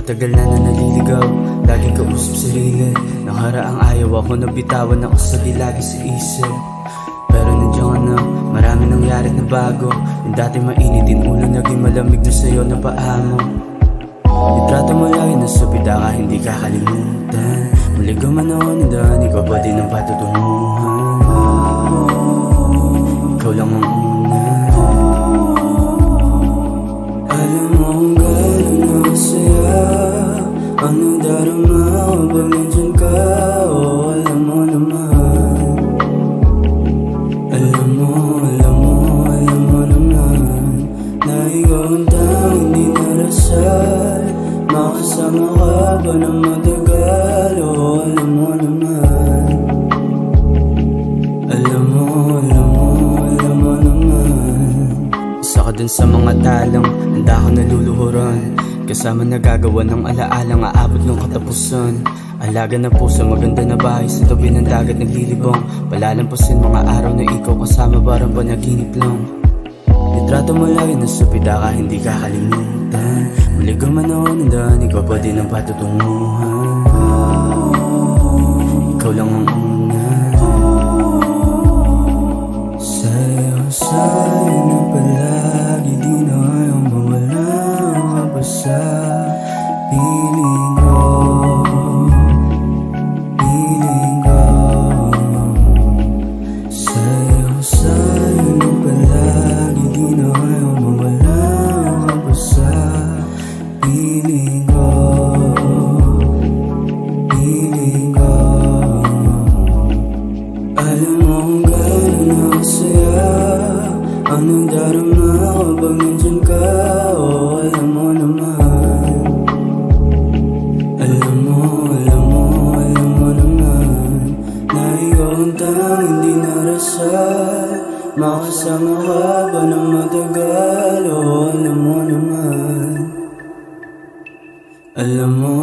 Matagal na naliligaw, laging kausap sarili. Nakaraang ayaw ako na bitawan ako sa di lagi sa isip. Pero nandiyan ka na, marami nangyari na bago. Yung dati mainit din ulo, naging malamig na sa'yo na paamo. Itrato mo lagi na supida ka, hindi kakalimutan. Muli gumanondan, ikaw ba din ang patutunguhan? Ikaw lang ang una. Alam mo kung gano'n nasaya, ano darama ko pag nandyan ka. Oh, alam mo naman. Alam mo naman na ikaw ang tanging di narasal. Makasama ka ba na matagal? Oh, alam mo naman. Alam mo naman. Isa ka dun sa mga talang handa ko naluluhuran. Kasama nagagawa ng alaalang aabot ng katapusan. Alaga na puso, maganda na bahay sa tabi ng dagat naglilibong. Palalampasin mga araw na ikaw kasama, parang panaginip lang. Litrato mo lagi na supida ka, hindi kakalimutan. Muli gumanondan, ikaw pa din ang patutunguhan. Ikaw lang ang una. Sa'yo na palagi, di na kayang mawala ka pa sa piling ko. Sa'yo na palagi, di na kayang mawala ka pa sa piling ko. Alam mo kung gano'n nakasaya, anong darama ko pag nandyan ka. Oh, alam mo naman. Alam mo naman na ikaw ang tanging di narasal. Makasama ka ba ng matagal? Oh, alam mo naman. Alam mo